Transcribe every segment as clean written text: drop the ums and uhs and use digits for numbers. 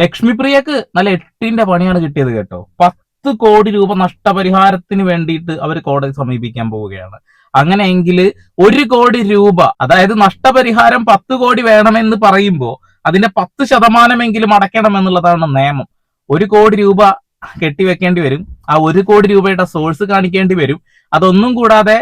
ലക്ഷ്മിപ്രിയക്ക് നല്ല 8ന്റെ പണിയാണ് കിട്ടിയത് കേട്ടോ. 10 കോടി രൂപ നഷ്ടപരിഹാരത്തിന് വേണ്ടിയിട്ട് അവർ കോടതി സമീപിക്കാൻ പോവുകയാണ്. അങ്ങനെയെങ്കിൽ 1 കോടി രൂപ, അതായത് നഷ്ടപരിഹാരം 10 കോടി വേണമെന്ന് പറയുമ്പോൾ അതിന്റെ 10% അടയ്ക്കണം എന്നുള്ളതാണ് നിയമം. 1 കോടി രൂപ കെട്ടിവെക്കേണ്ടി വരും. ആ 1 കോടി രൂപയുടെ സോഴ്സ് കാണിക്കേണ്ടി വരും. അതൊന്നും കൂടാതെ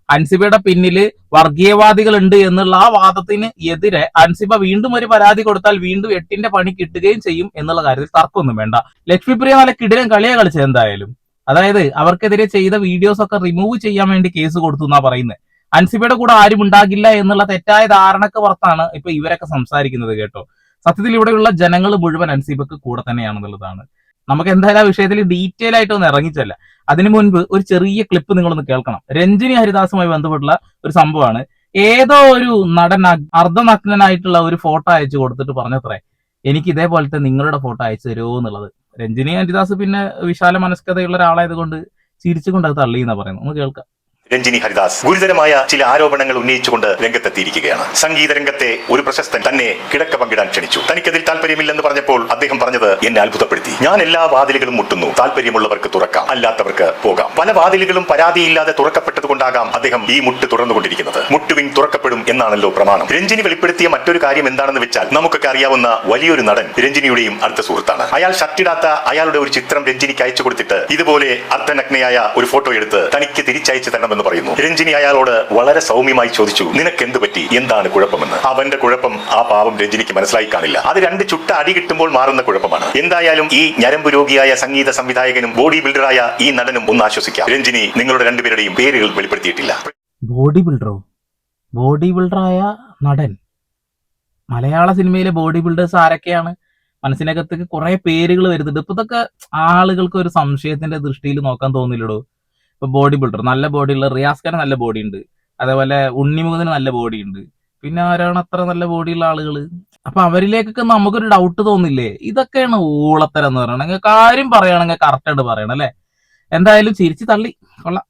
അൻസിബയുടെ പിന്നില് വർഗീയവാദികൾ ഉണ്ട് എന്നുള്ള ആ വാദത്തിന് എതിരെ അൻസിബ വീണ്ടും ഒരു പരാതി കൊടുത്താൽ വീണ്ടും 8ന്റെ പണി കിട്ടുകയും ചെയ്യും എന്നുള്ള കാര്യത്തിൽ തർക്കമൊന്നും വേണ്ട. ലക്ഷ്മിപ്രിയ നല്ല കിടിലൻ കളിയെ കളിച്ചത് എന്തായാലും. അതായത് അവർക്കെതിരെ ചെയ്ത വീഡിയോസ് ഒക്കെ റിമൂവ് ചെയ്യാൻ വേണ്ടി കേസ് കൊടുത്തു എന്നാ പറയുന്നത്. അൻസിബയുടെ കൂടെ ആരും ഉണ്ടാകില്ല എന്നുള്ള തെറ്റായ ധാരണക്ക് പുറത്താണ് ഇപ്പൊ ഇവരൊക്കെ സംസാരിക്കുന്നത് കേട്ടോ. സത്യത്തിൽ ഇവിടെയുള്ള ജനങ്ങൾ മുഴുവൻ അൻസിബക്ക് കൂടെ തന്നെയാണെന്നുള്ളതാണ്. നമുക്ക് എന്തായാലും ആ വിഷയത്തിൽ ഡീറ്റെയിൽ ആയിട്ട് ഒന്ന് ഇറങ്ങിച്ചല്ല. അതിനു മുൻപ് ഒരു ചെറിയ ക്ലിപ്പ് നിങ്ങളൊന്ന് കേൾക്കണം. രഞ്ജിനി ഹരിദാസുമായി ബന്ധപ്പെട്ടുള്ള ഒരു സംഭവമാണ്. ഏതോ ഒരു നടൻ അർദ്ധനഗ്നനായിട്ടുള്ള ഒരു ഫോട്ടോ അയച്ചു കൊടുത്തിട്ട് പറഞ്ഞത്രേ, എനിക്ക് ഇതേപോലത്തെ നിങ്ങളുടെ ഫോട്ടോ അയച്ചു തരുമോ എന്നുള്ളത്. രഞ്ജിനി ഹരിദാസ് പിന്നെ വിശാല മനസ്കതയുള്ള ഒരാളായതുകൊണ്ട് ചിരിച്ചുകൊണ്ട് അത് തള്ളിയെന്നാ പറയുന്നത്. ഒന്ന് കേൾക്കാം. രഞ്ജിനി ഹരിദാസ് ഗുരുതരമായ ചില ആരോപണങ്ങൾ ഉന്നയിച്ചുകൊണ്ട് രംഗത്തെത്തിയിരിക്കുകയാണ്. സംഗീത രംഗത്തെ ഒരു പ്രശസ്തൻ തന്നെ കിടക്ക പങ്കിടാൻ ക്ഷണിച്ചു. തനിക്കതിൽ താല്പര്യമില്ലെന്ന് പറഞ്ഞപ്പോൾ അദ്ദേഹം പറഞ്ഞത് എന്നെ അത്ഭുതപ്പെടുത്തി. ഞാൻ എല്ലാ വാതിലുകളും മുട്ടുന്നു, താല്പര്യമുള്ളവർക്ക് തുറക്കാം, അല്ലാത്തവർക്ക് പോകാം. പല വാതിലുകളും പരാതിയില്ലാതെ തുറക്കപ്പെട്ടതുകൊണ്ടാകാം അദ്ദേഹം ഈ മുട്ട് തുറന്നുകൊണ്ടിരിക്കുന്നത്. മുട്ടുവിൻ തുറക്കപ്പെടും എന്നാണല്ലോ പ്രമാണം. രഞ്ജിനി വെളിപ്പെടുത്തിയ മറ്റൊരു കാര്യം എന്താണെന്ന് വെച്ചാൽ നമുക്കൊക്കെ അറിയാവുന്ന വലിയൊരു നടൻ രഞ്ജിനിയുടെയും അടുത്ത സുഹൃത്താണ്. അയാൾ ഷർട്ടിടാത്ത അയാളുടെ ഒരു ചിത്രം രഞ്ജിനിക്ക് അയച്ചു കൊടുത്തിട്ട് ഇതുപോലെ അർദ്ധനഗ്നയായ ഒരു ഫോട്ടോ എടുത്ത് തനിക്ക് തിരിച്ചയച്ചു തരണം പറയുന്നു. രഞ്ജിനി അയാളോട് വളരെ സൗമ്യമായി ചോദിച്ചു, നിനക്ക് എന്ത് പറ്റി, എന്താണ് കുഴപ്പമെന്ന്. അവന്റെ കുഴപ്പം ആ പാവം രഞ്ജിനിക്ക് മനസ്സിലായി കാണില്ല. അത് 2 ചുട്ട അടി കിട്ടുമ്പോൾ മാറുന്ന കുഴപ്പമാണ്. എന്തായാലും ഈ ഞരമ്പ് രോഗിയായ സംഗീത സംവിധായകനും ബോഡി ബിൽഡറായ ഈ നടനും ഒന്ന് ആശ്വസിക്കാം. രഞ്ജിനി നിങ്ങളുടെ രണ്ടുപേരുടെയും പേരുകൾ വെളിപ്പെടുത്തിയിട്ടില്ല. ബോഡി ബിൽഡറോ? ബോഡി ബിൽഡറായ നടൻ? മലയാള സിനിമയിലെ ബോഡി ബിൽഡേഴ്സ് ആരൊക്കെയാണ്? മനസ്സിനകത്തേക്ക് കുറെ പേരുകൾ വരുന്നുണ്ട്. ഇപ്പൊ ഇതൊക്കെ ആളുകൾക്ക് ഒരു സംശയത്തിന്റെ ദൃഷ്ടിയിൽ നോക്കാൻ തോന്നില്ലടോ. ഇപ്പൊ ബോഡി ബിൽഡർ, നല്ല ബോഡിയുള്ള റിയാസ് ഖാൻ നല്ല ബോഡി ഉണ്ട്, അതേപോലെ ഉണ്ണിമുഖത്തിന് നല്ല ബോഡി ഉണ്ട്. പിന്നെ ആരാണ് അത്ര നല്ല ബോഡിയുള്ള ആളുകൾ? അപ്പൊ അവരിലേക്കൊക്കെ നമുക്കൊരു ഡൗട്ട് തോന്നില്ലേ? ഇതൊക്കെയാണ് ഊളത്തരം എന്ന് പറയണെങ്കിൽ. കാര്യം പറയുകയാണെങ്കിൽ കറക്റ്റ് ആയിട്ട് പറയണം അല്ലെ. എന്തായാലും ചിരിച്ചു തള്ളി കൊള്ളാം.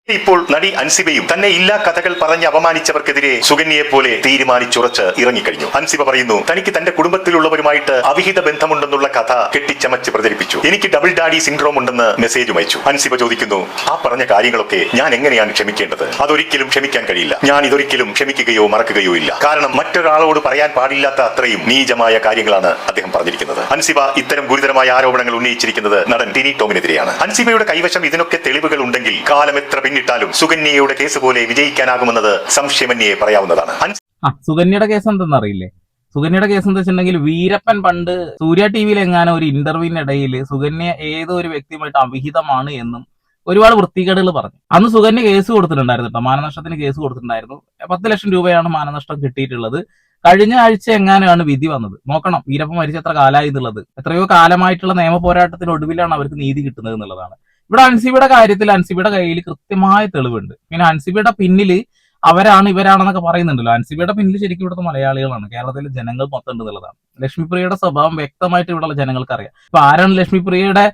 ഇപ്പോൾ നടി അൻസിബയും തന്നെ ഇല്ലാ കഥകൾ പറഞ്ഞ് അപമാനിച്ചവർക്കെതിരെ സുകന്യയെ പോലെ തീരുമാനിച്ചുറച്ച് ഇറങ്ങിക്കഴിഞ്ഞു. അൻസിബ പറയുന്നു, തനിക്ക് തന്റെ കുടുംബത്തിലുള്ളവരുമായിട്ട് അവിഹിത ബന്ധമുണ്ടെന്നുള്ള കഥ കെട്ടിച്ചമച്ച് പ്രചരിപ്പിച്ചു. എനിക്ക് ഡബിൾ ഡാഡി സിൻഡ്രോം ഉണ്ടെന്ന് മെസ്സേജും അയച്ചു. അൻസിബ ചോദിക്കുന്നു, ആ പറഞ്ഞ കാര്യങ്ങളൊക്കെ ഞാൻ എങ്ങനെയാണ് ക്ഷമിക്കേണ്ടത്? അതൊരിക്കലും ക്ഷമിക്കാൻ കഴിയില്ല. ഞാൻ ഇതൊരിക്കലും ക്ഷമിക്കുകയോ മറക്കുകയോ ഇല്ല. കാരണം മറ്റൊരാളോട് പറയാൻ പാടില്ലാത്ത അത്രയും നീചമായ കാര്യങ്ങളാണ് അദ്ദേഹം പറഞ്ഞിരിക്കുന്നത്. അൻസിബ ഇത്തരം ഗുരുതരമായ ആരോപണങ്ങൾ ഉന്നയിച്ചിരിക്കുന്നത് നടൻ ടിനി ടോമിനെതിരെയാണ്. അൻസിബയുടെ കൈവശം ഇതിനൊക്കെ തെളിവുകൾ ഉണ്ടെങ്കിൽ കാലം എത്ര പിന്നിട്ടാലും സുകന്യയുടെ കേസ് പോലെ വിജയിക്കാനാകുമെന്നത് സംശയമന്യേ പറയാവുന്നതാണ്. സുകന്യയുടെ കേസ് എന്തെന്നറിയില്ലേ? സുകന്യയുടെ കേസ് എന്താ വെച്ചിട്ടുണ്ടെങ്കിൽ, വീരപ്പൻ പണ്ട് സൂര്യ ടിവിയിൽ എങ്ങാനും ഒരു ഇന്റർവ്യൂവിനിടയിൽ സുകന്യ ഏതോ ഒരു വ്യക്തിയുമായിട്ട് അവിഹിതമാണ് എന്നും ഒരുപാട് വൃത്തികേടുകൾ പറഞ്ഞു. അന്ന് സുകന്യ കേസ് കൊടുത്തിട്ടുണ്ടായിരുന്നു കേട്ടോ, മാനനഷ്ടത്തിന് കേസ് കൊടുത്തിട്ടുണ്ടായിരുന്നു. 10 ലക്ഷം രൂപയാണ് മാനനഷ്ടം കിട്ടിയിട്ടുള്ളത്. കഴിഞ്ഞ ആഴ്ച എങ്ങാനാണ് വിധി വന്നത്. നോക്കണം, വീരപ്പൻ മരിച്ച എത്ര കാലമായി എന്നുള്ളത്. എത്രയോ കാലമായിട്ടുള്ള നിയമ പോരാട്ടത്തിനൊടുവിലാണ് അവർക്ക് നീതി കിട്ടുന്നത് എന്നുള്ളതാണ്. ഇവിടെ അൻസിബയുടെ കാര്യത്തിൽ അൻസിബയുടെ കയ്യിൽ കൃത്യമായ തെളിവുണ്ട്. പിന്നെ അൻസിബയുടെ പിന്നില് അവരാണ് ഇവരാണെന്നൊക്കെ പറയുന്നുണ്ടല്ലോ. അൻസിബയുടെ പിന്നിൽ ശരിക്കും ഇവിടുത്തെ മലയാളികളാണ്, കേരളത്തിലെ ജനങ്ങൾ മൊത്തം ഉണ്ട് എന്നുള്ളതാണ്. ലക്ഷ്മിപ്രിയയുടെ സ്വഭാവം വ്യക്തമായിട്ട് ഇവിടെയുള്ള ജനങ്ങൾക്ക് അറിയാം. ഇപ്പൊ ആരാണ് ലക്ഷ്മിപ്രിയയുടെ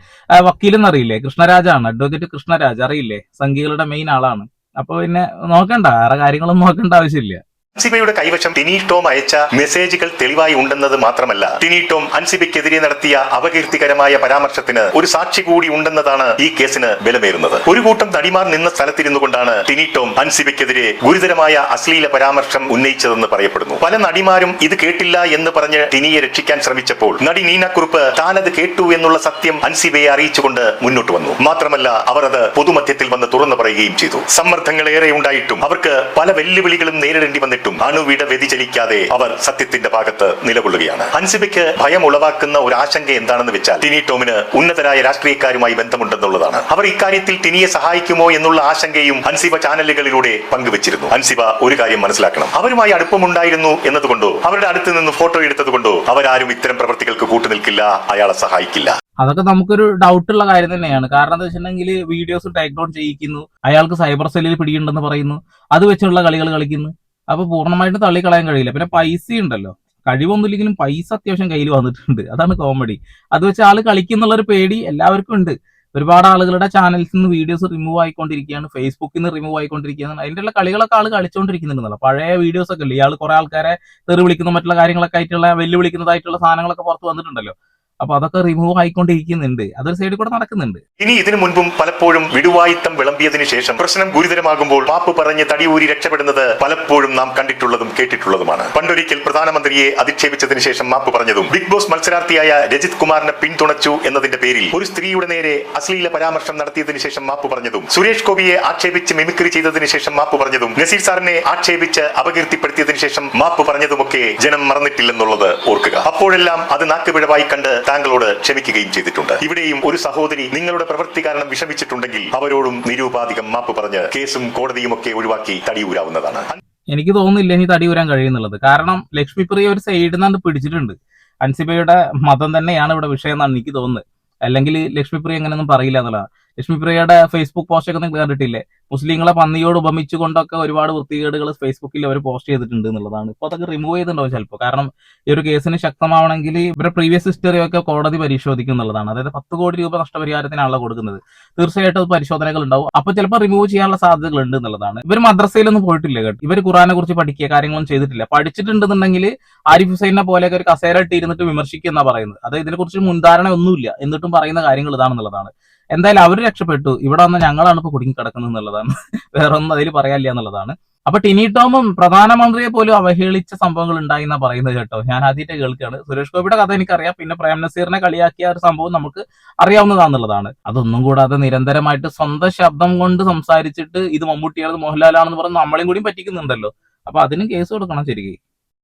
വക്കീലെന്ന് അറിയില്ലേ? കൃഷ്ണരാജാണ്, അഡ്വക്കേറ്റ് കൃഷ്ണരാജ്, അറിയില്ലേ? സംഘികളുടെ മെയിൻ ആളാണ്. അപ്പൊ പിന്നെ നോക്കണ്ട, വേറെ കാര്യങ്ങളൊന്നും നോക്കേണ്ട ആവശ്യമില്ല. അൻസിബയുടെ കൈവശം ടിനി ടോം അയച്ച മെസ്സേജുകൾ തെളിവായി ഉണ്ടെന്നത് മാത്രമല്ല, ടിനി ടോം അൻസിബയ്ക്കെതിരെ നടത്തിയ അപകീർത്തികരമായ പരാമർശത്തിന് ഒരു സാക്ഷി കൂടി ഉണ്ടെന്നതാണ് ഈ കേസിന് ബലമേറുന്നത്. ഒരു കൂട്ടം നടിമാർ നിന്ന സ്ഥലത്തിരുന്നു കൊണ്ടാണ് ടിനി ടോം അൻസിബയ്ക്കെതിരെ ഗുരുതരമായ അശ്ലീല പരാമർശം ഉന്നയിച്ചതെന്ന് പറയപ്പെടുന്നു. പല നടിമാരും ഇത് കേട്ടില്ല എന്ന് പറഞ്ഞ് ടിനിയെ രക്ഷിക്കാൻ ശ്രമിച്ചപ്പോൾ നടി നീനക്കുറുപ്പ് താനത് കേട്ടു എന്നുള്ള സത്യം അൻസിബയെ അറിയിച്ചുകൊണ്ട് മുന്നോട്ട് വന്നു. മാത്രമല്ല, അവർ അത് പൊതുമധ്യത്തിൽ വന്ന് തുറന്നു പറയുകയും ചെയ്തു. സമ്മർദ്ദങ്ങൾ ഏറെ ഉണ്ടായിട്ടും അവർക്ക് പല വെല്ലുവിളികളും നേരിടേണ്ടി വന്നിട്ടും അണുവിട വ്യതിചലിക്കാതെ അവർ സത്യത്തിന്റെ ഭാഗത്ത് നിലകൊള്ളുകയാണ്. അൻസിബയ്ക്ക് ഭയം ഉളവാക്കുന്ന ഒരു ആശങ്ക എന്താണെന്ന് വെച്ചാൽ, ടിനി ടോമിന് ഉന്നതരായ രാഷ്ട്രീയക്കാരുമായി ബന്ധമുണ്ടെന്നുള്ളതാണ്. അവർ ഇക്കാര്യത്തിൽ ടിനിയെ സഹായിക്കുമോ എന്നുള്ള ആശങ്കയും അൻസിബ ചാനലുകളിലൂടെ പങ്കുവച്ചിരുന്നു. അൻസിബ ഒരു കാര്യം മനസ്സിലാക്കണം, അവരുമായി അടുപ്പമുണ്ടായിരുന്നു എന്നതുകൊണ്ടോ അവരുടെ അടുത്ത് നിന്ന് ഫോട്ടോ എടുത്തതുകൊണ്ടോ അവരാരും ഇത്തരം പ്രവൃത്തികൾക്ക് കൂട്ടുനിൽക്കില്ല, അയാളെ സഹായിക്കില്ല. അതൊക്കെ നമുക്കൊരു ഡൗട്ടുള്ള കാര്യം തന്നെയാണ്. കാരണം എന്താ വെച്ചിട്ടുണ്ടെങ്കിൽ, വീഡിയോസ് ടേക്ക് ഡൗൺ ചെയ്യിക്കുന്നു, അയാൾക്ക് സൈബർ സെല്ലിൽ പിടിയുണ്ടെന്ന് പറയുന്നു, അത് വെച്ചുള്ള കളികൾ കളിക്കുന്നു. അപ്പൊ പൂർണ്ണമായിട്ട് തള്ളിക്കളയാൻ കഴിയില്ല. പിന്നെ പൈസ ഉണ്ടല്ലോ, കഴിവൊന്നുമില്ലെങ്കിലും പൈസ അത്യാവശ്യം കയ്യിൽ വന്നിട്ടുണ്ട്. അതാണ് കോമഡി. അത് വെച്ച് ആള് കളിക്കുന്നുള്ളൊരു പേടി എല്ലാവർക്കും ഉണ്ട്. ഒരുപാട് ആളുകളുടെ ചാനൽസിൽ നിന്ന് വീഡിയോസ് റിമൂവ് ആയിക്കൊണ്ടിരിക്കുകയാണ്, ഫേസ്ബുക്കിൽ നിന്ന് റിമൂവ് ആയിക്കൊണ്ടിരിക്കുകയാണ്. അതിന്റെ ഉള്ള കളികളൊക്കെ ആള് കളിച്ചുകൊണ്ടിരിക്കുന്നുണ്ടല്ലോ. പഴയ വീഡിയോസ് ഒക്കെ ഇല്ലേ, ഇയാൾ കുറെ ആൾക്കാരെ തെറി വിളിക്കുന്ന മറ്റുള്ള കാര്യങ്ങളൊക്കെ ആയിട്ടുള്ള വെല്ലുവിളിക്കുന്നതായിട്ടുള്ള സാധനങ്ങളൊക്കെ പുറത്ത് വന്നിട്ടുണ്ടല്ലോ. അപ്പൊ അതൊക്കെ റിമൂവ് ആയിക്കൊണ്ടിരിക്കുന്നുണ്ട്, അതൊരു സൈഡിൽ കൂടെ നടക്കുന്നുണ്ട്. ഇനി ഇതിനു മുൻപും പലപ്പോഴും വിടുവായിത്തം വിളമ്പിയതിനു ശേഷം പ്രശ്നം ഗുരുതരമാകുമ്പോൾ മാപ്പ് പറഞ്ഞ് തടിയൂരി രക്ഷപ്പെടുന്നത് പലപ്പോഴും നാം കണ്ടിട്ടുള്ളതും കേട്ടിട്ടുള്ളതുമാണ്. പണ്ടൊരിക്കൽ പ്രധാനമന്ത്രിയെ അധിക്ഷേപിച്ചതിന് ശേഷം മാപ്പ് പറഞ്ഞതും ബിഗ് ബോസ് മത്സരാർത്ഥിയായ രജിത് കുമാറിനെ പിന്തുണച്ചു എന്നതിന്റെ പേരിൽ ഒരു സ്ത്രീയുടെ നേരെ അശ്ലീല പരാമർശം നടത്തിയതിനു ശേഷം മാപ്പ് പറഞ്ഞതും സുരേഷ് ഗോപിയെ ആക്ഷേപിച്ച് മിമിക്രി ചെയ്തതിനു ശേഷം മാപ്പ് പറഞ്ഞതും നസീർ സാറിനെ ആക്ഷേപിച്ച് അപകീർത്തിപ്പെടുത്തിയതിനു ശേഷം മാപ്പ് പറഞ്ഞതുമൊക്കെ ജനം മറന്നിട്ടില്ലെന്നുള്ളത് ഓർക്കുക. അപ്പോഴെല്ലാം അത് നാക്കുപിഴവായി കണ്ട് താങ്കളോട് ക്ഷമിക്കുകയും ചെയ്തിട്ടുണ്ട്. ഇവിടെയും ഒരു സഹോദരി നിങ്ങളുടെ പ്രവൃത്തി കാരണം വിഷമിച്ചിട്ടുണ്ടെങ്കിൽ അവരോടും നിരൂപാധികം മാപ്പ് പറഞ്ഞ് കേസും കോടതിയും ഒക്കെ ഒഴിവാക്കി തടിയൂരാവുന്നതാണ്. എനിക്ക് തോന്നുന്നില്ല ഇനി തടിയൂരാൻ കഴിയുന്നുള്ളത്. കാരണം ലക്ഷ്മിപ്രിയ ഒരു സൈഡിൽ നിന്നാണ് പിടിച്ചിട്ടുണ്ട്. അൻസിബയുടെ മതം തന്നെയാണ് ഇവിടെ വിഷയം എന്നാണ് എനിക്ക് തോന്നുന്നത്. അല്ലെങ്കിൽ ലക്ഷ്മിപ്രിയ എങ്ങനെയൊന്നും പറയില്ല എന്നുള്ളതാണ്. ലക്ഷ്മിപ്രിയയുടെ ഫേസ്ബുക്ക് പോസ്റ്റ് ഒക്കെ നിങ്ങൾ കണ്ടിട്ടില്ലേ? മുസ്ലിങ്ങളെ പന്നിയോട് ഉപമിച്ചുകൊണ്ടൊക്കെ ഒരുപാട് വൃത്തികേടുകൾ ഫേസ്ബുക്കിൽ അവർ പോസ്റ്റ് ചെയ്തിട്ടുണ്ട് എന്നുള്ളതാണ്. ഇപ്പൊ അതൊക്കെ റിമൂവ് ചെയ്തിട്ടുണ്ടാവും ചിലപ്പോൾ. കാരണം ഈ ഒരു കേസിന് ശക്തമാവണമെങ്കിൽ ഇവരുടെ പ്രീവിയസ് ഹിസ്റ്ററി ഒക്കെ കോടതി പരിശോധിക്കും എന്നുള്ളതാണ്. അതായത് 10 കോടി രൂപ നഷ്ടപരിഹാരത്തിനാണല്ലോ കൊടുക്കുന്നത്. തീർച്ചയായിട്ടും പരിശോധനകൾ ഉണ്ടാവും. അപ്പൊ ചിലപ്പോൾ റിമൂവ് ചെയ്യാനുള്ള സാധ്യതകൾ ഉണ്ട് എന്നുള്ളതാണ്. ഇവർ മദ്രസയിലൊന്നും പോയിട്ടില്ല കേട്ടോ. ഇവർ ഖുറാനെ കുറിച്ച് പഠിക്കുക കാര്യങ്ങളൊന്നും ചെയ്തിട്ടില്ല. പഠിച്ചിട്ടുണ്ടെന്നുണ്ടെങ്കിൽ ആരിഫ് ഹുസൈനെ പോലെയൊക്കെ ഒരു കസേര ഇട്ട് ഇരുന്നിട്ട് വിമർശിക്കുക എന്നാ പറയുന്നത്. അത് ഇതിനെക്കുറിച്ച് മുൻധാരണ ഒന്നുമില്ല, എന്നിട്ടും പറയുന്ന കാര്യങ്ങൾ ഇതാണെന്നുള്ളതാണ്. എന്തായാലും അവർ രക്ഷപ്പെട്ടു. ഇവിടെ വന്ന് ഞങ്ങളാണ് ഇപ്പൊ കുടുങ്ങി കിടക്കുന്നത് എന്നുള്ളതാണ്. വേറെ ഒന്നും അതിൽ പറയാനില്ല എന്നുള്ളതാണ്. അപ്പൊ ടിനി ടോമും പ്രധാനമന്ത്രിയെ പോലും അവഹേളിച്ച സംഭവങ്ങൾ ഉണ്ടായി എന്നാ പറയുന്നത് കേട്ടോ. ഞാൻ ആദ്യമായിട്ട് കേൾക്കുകയാണ്. സുരേഷ് ഗോപിയുടെ കഥ എനിക്കറിയാം. പിന്നെ പ്രേം നസീറിനെ കളിയാക്കിയ ഒരു സംഭവം നമുക്ക് അറിയാവുന്നതാണെന്നുള്ളതാണ്. അതൊന്നും കൂടാതെ നിരന്തരമായിട്ട് സ്വന്തം ശബ്ദം കൊണ്ട് സംസാരിച്ചിട്ട് ഇത് മമ്മൂട്ടിയാണെന്ന് മോഹൻലാലാണെന്ന് പറഞ്ഞ് നമ്മളെയും കൂടി പറ്റിക്കുന്നുണ്ടല്ലോ. അപ്പൊ അതിനും കേസ് കൊടുക്കണം ശരിക്കും.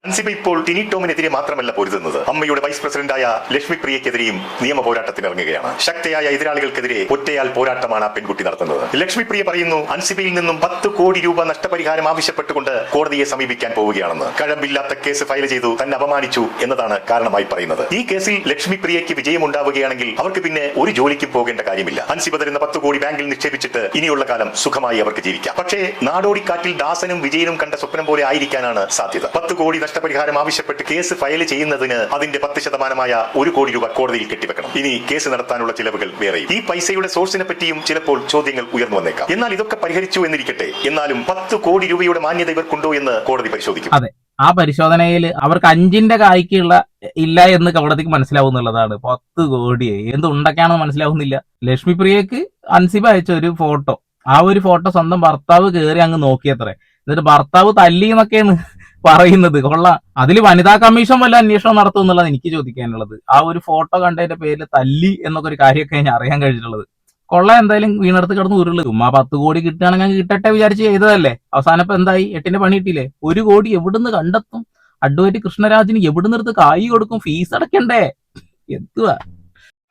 അൻസിബ ഇപ്പോൾ ടിനി ടോമിനെതിരെ മാത്രമല്ല പൊരുതുന്നത്, അമ്മയുടെ വൈസ് പ്രസിഡന്റായ ലക്ഷ്മി പ്രിയക്കെതിരെയും നിയമ പോരാട്ടത്തിന് ഇറങ്ങുകയാണ്. ശക്തയായ എതിരാളികൾക്കെതിരെ ഒറ്റയാൽ പോരാട്ടമാണ് ആ പെൺകുട്ടി നടത്തുന്നത്. ലക്ഷ്മി പ്രിയ പറയുന്നു അൻസിബയിൽ നിന്നും 10 കോടി രൂപ നഷ്ടപരിഹാരം ആവശ്യപ്പെട്ടുകൊണ്ട് കോടതിയെ സമീപിക്കാൻ പോവുകയാണെന്ന്. കഴമ്പില്ലാത്ത കേസ് ഫയൽ ചെയ്തു തന്നെ അപമാനിച്ചു എന്നതാണ് കാരണമായി പറയുന്നത്. ഈ കേസിൽ ലക്ഷ്മി പ്രിയയ്ക്ക് വിജയമുണ്ടാവുകയാണെങ്കിൽ അവർക്ക് പിന്നെ ഒരു ജോലിക്കും പോകേണ്ട കാര്യമില്ല. അൻസിബ തരുന്ന 10 കോടി ബാങ്കിൽ നിക്ഷേപിച്ചിട്ട് ഇനിയുള്ള കാലം സുഖമായി അവർക്ക് ജീവിക്കാം. പക്ഷേ നാടോടിക്കാറ്റിൽ ദാസനും വിജയനും കണ്ട സ്വപ്നം പോലെ ആയിരിക്കാനാണ് സാധ്യത. 10 കോടി നഷ്ടപരിഹാരം ആവശ്യപ്പെട്ട് കേസ് ഫയൽ ചെയ്യുന്നതിന് അതിന്റെ 10% 1 കോടി രൂപ കോടതിയിൽ കെട്ടിവെക്കണം. ഇനി കേസ് നടത്താനുള്ള ചിലവുകൾ വേറെയും. ഈ പൈസയുടെ സോഴ്സിനെ പറ്റിയും ചിലപ്പോൾ ചോദ്യങ്ങൾ ഉയർന്നു വന്നേക്കാം. എന്നാൽ ഇതൊക്കെ പരിഹരിച്ചു എന്നിരിക്കട്ടെ, എന്നാലും 10 കോടി രൂപയുടെ മാന്യത ഇവർക്കുണ്ടോ എന്ന് കോടതി പരിശോധിക്കും. അതെ, ആ പരിശോധനയിൽ അവർക്ക് 5ന്റെ കായ്ക്കുള്ള ഇല്ല എന്ന് കോടതിക്ക് മനസ്സിലാവുന്നുള്ളതാണ്. 10 കോടി എന്തുണ്ടൊക്കെയാണെന്ന് മനസ്സിലാവുന്നില്ല. ലക്ഷ്മി പ്രിയക്ക് അൻസിബ അയച്ച ഒരു ഫോട്ടോ, ആ ഒരു ഫോട്ടോ സ്വന്തം ഭർത്താവ് കയറി അങ്ങ് നോക്കിയത്രേ. എന്നിട്ട് ഭർത്താവ് തല്ലി എന്നൊക്കെയാണ് പറയുന്നത്. കൊള്ളാം. അതിൽ വനിതാ കമ്മീഷൻ വല്ല അന്വേഷണം നടത്തും എന്നുള്ളത് എനിക്ക് ചോദിക്കാനുള്ളത്. ആ ഒരു ഫോട്ടോ കണ്ടതിന്റെ പേരിൽ തല്ലി എന്നൊക്കെ ഒരു കാര്യമൊക്കെ ഞാൻ അറിയാൻ കഴിഞ്ഞിട്ടുള്ളത്. കൊള്ളാം. എന്തായാലും വീണടുത്ത് കിടന്ന് ഉരുള്. ചുമ്മാ 10 കോടി കിട്ടുകയാണെങ്കിൽ കിട്ടട്ടെ വിചാരിച്ച് ചെയ്തതല്ലേ. അവസാനം ഇപ്പൊ എന്തായി? 8ന്റെ പണി കിട്ടിയില്ലേ? 1 കോടി എവിടുന്ന് കണ്ടെത്തും? അഡ്വക്കേറ്റ് കൃഷ്ണരാജിന് എവിടുന്ന് എടുത്ത് കായ് കൊടുക്കും? ഫീസ് അടയ്ക്കണ്ടേ? എന്തുവാ?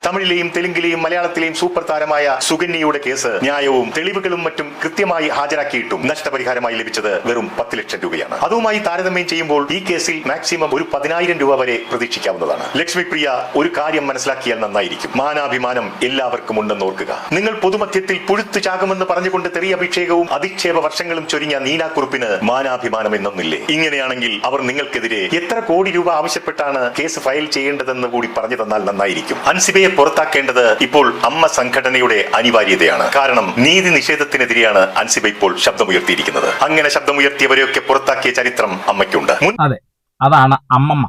തമിഴിലെയും തെലുങ്കിലെയും മലയാളത്തിലെയും സൂപ്പർ താരമായ സുകന്യയുടെ കേസ് ന്യായവും തെളിവുകളും മറ്റും കൃത്യമായി ഹാജരാക്കിയിട്ടും നഷ്ടപരിഹാരമായി ലഭിച്ചത് വെറും 10 ലക്ഷം രൂപയാണ്. അതുമായി താരതമ്യം ചെയ്യുമ്പോൾ ഈ കേസിൽ മാക്സിമം ഒരു 10,000 രൂപ വരെ പ്രതീക്ഷിക്കാവുന്നതാണ്. ലക്ഷ്മി പ്രിയ ഒരു കാര്യം മനസ്സിലാക്കിയാൽ നന്നായിരിക്കും. മാനാഭിമാനം എല്ലാവർക്കും ഉണ്ടെന്ന് ഓർക്കുക. നിങ്ങൾ പൊതുമധ്യത്തിൽ പുഴുത്തു ചാകുമെന്ന് പറഞ്ഞുകൊണ്ട് തെറിയഭിഷേകവും അധിക്ഷേപ വർഷങ്ങളും ചൊരിഞ്ഞ നീനാക്കുറുപ്പിന് മാനാഭിമാനം എന്നൊന്നില്ലേ? ഇങ്ങനെയാണെങ്കിൽ അവർ നിങ്ങൾക്കെതിരെ എത്ര കോടി രൂപ ആവശ്യപ്പെട്ടാണ് കേസ് ഫയൽ ചെയ്യേണ്ടതെന്ന് കൂടി പറഞ്ഞു തന്നാൽ നന്നായിരിക്കും. അൻസിബയെ പുറത്താക്കേണ്ടത് ഇപ്പോൾ അമ്മ സംഘടനയുടെ അനിവാര്യതയാണ്. കാരണം നീതി നിഷേധത്തിനെതിരെയാണ് അൻസിബ ഇപ്പോൾ ശബ്ദമുയർത്തിയിരിക്കുന്നത്. അങ്ങനെ ശബ്ദമുയർത്തിയവരെയൊക്കെ പുറത്താക്കിയ ചരിത്രം അമ്മയ്ക്കുണ്ട്. അതെ, അതാണ് അമ്മമ്മ.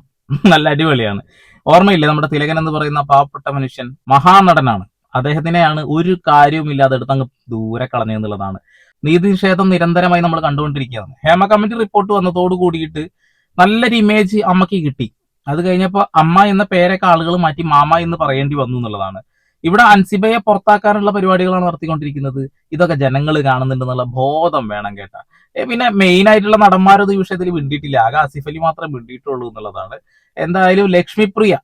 നല്ല അടിപൊളിയാണ്. ഓർമ്മയില്ലേ നമ്മുടെ തിലകൻ എന്ന് പറയുന്ന പാവപ്പെട്ട മനുഷ്യൻ മഹാനടനാണ്. അദ്ദേഹത്തിനെയാണ് ഒരു കാര്യവും ഇല്ലാതെ എടുത്ത് അങ്ങ് ദൂരെ കളഞ്ഞെന്നുള്ളതാണ്. നീതി നിഷേധം നിരന്തരമായി നമ്മൾ കണ്ടുകൊണ്ടിരിക്കുകയാണ്. ഹേമ കമ്മിറ്റി റിപ്പോർട്ട് വന്നതോട് കൂടിയിട്ട് നല്ലൊരു ഇമേജ് അമ്മയ്ക്ക് കിട്ടി. അത് കഴിഞ്ഞപ്പോ അമ്മ എന്ന പേരൊക്കെ ആളുകൾ മാറ്റി മാമ എന്ന് പറയേണ്ടി വന്നു എന്നുള്ളതാണ്. ഇവിടെ അൻസിബയെ പുറത്താക്കാനുള്ള പരിപാടികളാണ് നടത്തിക്കൊണ്ടിരിക്കുന്നത്. ഇതൊക്കെ ജനങ്ങൾ കാണുന്നുണ്ടെന്നുള്ള ബോധം വേണം കേട്ടാ. പിന്നെ മെയിൻ ആയിട്ടുള്ള നടന്മാരത് ഈ വിഷയത്തിൽ മിണ്ടിയിട്ടില്ല. ആകെ ആസിഫ് അലി മാത്രമേ മിണ്ടിയിട്ടുള്ളൂ എന്നുള്ളതാണ്. എന്തായാലും ലക്ഷ്മിപ്രിയ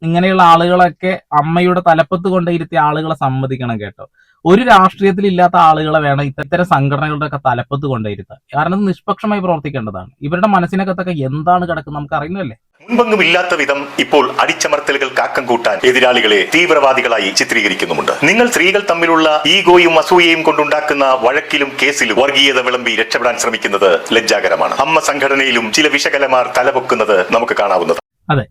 ഇങ്ങനെയുള്ള ആളുകളൊക്കെ അമ്മയുടെ തലപ്പത്ത് കൊണ്ടിരുത്തിയ ആളുകളെ സമ്മതിക്കണം കേട്ടോ. ഒരു രാഷ്ട്രീയത്തിൽ ഇല്ലാത്ത ആളുകളെ വേണം ഇത്തരം സംഘടനകളുടെ ഒക്കെ തലപ്പത്ത് കൊണ്ടിരുത്താൻ. കാരണം നിഷ്പക്ഷമായി പ്രവർത്തിക്കേണ്ടതാണ്. ഇവരുടെ മനസ്സിനകത്തൊക്കെ എന്താണ് കിടക്കുന്നത് നമുക്ക് അറിയുന്നല്ലേ. മുൻപൊന്നും ഇല്ലാത്ത വിധം ഇപ്പോൾ അടിച്ചമർത്തലുകൾ കാക്കം കൂട്ടാൻ എതിരാളികളെ തീവ്രവാദികളായി ചിത്രീകരിക്കുന്നുമുണ്ട്. നിങ്ങൾ സ്ത്രീകൾ തമ്മിലുള്ള ഈഗോയും അസൂയയും കൊണ്ടുണ്ടാക്കുന്ന വഴക്കിലും കേസിലും വർഗീയത വിളമ്പി രക്ഷപ്പെടാൻ ശ്രമിക്കുന്നത് ലജ്ജാകരമാണ്. അമ്മ സംഘടനയിലും ചില വിശകലമാർ തലപൊക്കുന്നത് നമുക്ക് കാണാവുന്നത്. അതെ,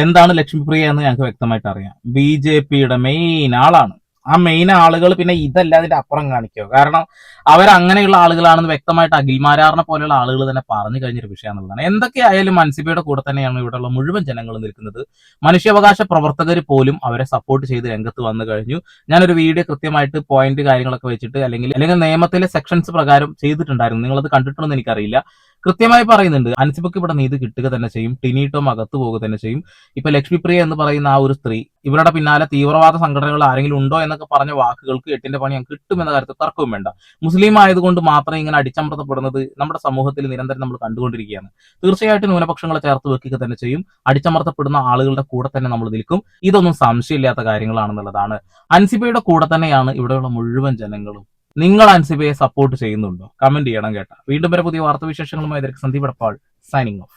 എന്താണ് ലക്ഷ്മിപ്രിയ എന്ന് ഞങ്ങൾക്ക് വ്യക്തമായിട്ട് അറിയാം. BJPയുടെ മെയിൻ ആളാണ്. ആ മെയിൻ ആളുകൾ പിന്നെ ഇതല്ല അതിന്റെ അപ്പുറം കാണിക്കുക. കാരണം അവരങ്ങനെയുള്ള ആളുകളാണെന്ന് വ്യക്തമായിട്ട് അഖിൽമാരാറിനെ പോലെയുള്ള ആളുകൾ തന്നെ പറഞ്ഞു കഴിഞ്ഞൊരു വിഷയം എന്നുള്ളതാണ്. എന്തൊക്കെയായാലും അൻസിബയുടെ കൂടെ തന്നെയാണ് ഇവിടെയുള്ള മുഴുവൻ ജനങ്ങൾ നിൽക്കുന്നത്. മനുഷ്യാവകാശ പ്രവർത്തകർ പോലും അവരെ സപ്പോർട്ട് ചെയ്ത് രംഗത്ത് വന്നു കഴിഞ്ഞു. ഞാനൊരു വീഡിയോ കൃത്യമായിട്ട് പോയിന്റ് കാര്യങ്ങളൊക്കെ വെച്ചിട്ട് അല്ലെങ്കിൽ നിയമത്തിലെ സെക്ഷൻസ് പ്രകാരം ചെയ്തിട്ടുണ്ടായിരുന്നു. നിങ്ങളത് കണ്ടിട്ടുണ്ടെന്ന് എനിക്കറിയില്ല. കൃത്യമായി പറയുന്നുണ്ട്, അൻസിബക്ക് ഇവിടെ നീതി കിട്ടുക തന്നെ ചെയ്യും, ടിനി ടോം അകത്ത് പോകുക തന്നെ ചെയ്യും. ഇപ്പൊ ലക്ഷ്മിപ്രിയ എന്ന് പറയുന്ന ആ ഒരു സ്ത്രീ, ഇവരുടെ പിന്നാലെ തീവ്രവാദ സംഘടനകൾ ആരെങ്കിലും ഉണ്ടോ എന്നൊക്കെ പറഞ്ഞ വാക്കുകൾക്ക് 8ന്റെ പണി കിട്ടുമെന്ന കാര്യത്തിൽ തർക്കവും വേണ്ട. മുസ്ലിം ആയതുകൊണ്ട് മാത്രം ഇങ്ങനെ അടിച്ചമർത്തപ്പെടുന്നത് നമ്മുടെ സമൂഹത്തിൽ നിരന്തരം നമ്മൾ കണ്ടുകൊണ്ടിരിക്കുകയാണ്. തീർച്ചയായിട്ടും ന്യൂനപക്ഷങ്ങളെ ചേർത്ത് വെക്കുക തന്നെ ചെയ്യും. അടിച്ചമർത്തപ്പെടുന്ന ആളുകളുടെ കൂടെ തന്നെ നമ്മൾ നിൽക്കും. ഇതൊന്നും സംശയമില്ലാത്ത കാര്യങ്ങളാണെന്നുള്ളതാണ്. അൻസിബയുടെ കൂടെ തന്നെയാണ് ഇവിടെയുള്ള മുഴുവൻ ജനങ്ങളും. നിങ്ങൾ അൻസിബയെ സപ്പോർട്ട് ചെയ്യുന്നുണ്ടോ? കമന്റ് ചെയ്യണം കേട്ടോ. വീണ്ടും വരെ പുതിയ വാർത്താവിശേഷങ്ങളുമായി സന്ദീപ് എടപ്പാൾ സൈനിങ് ഓഫ്.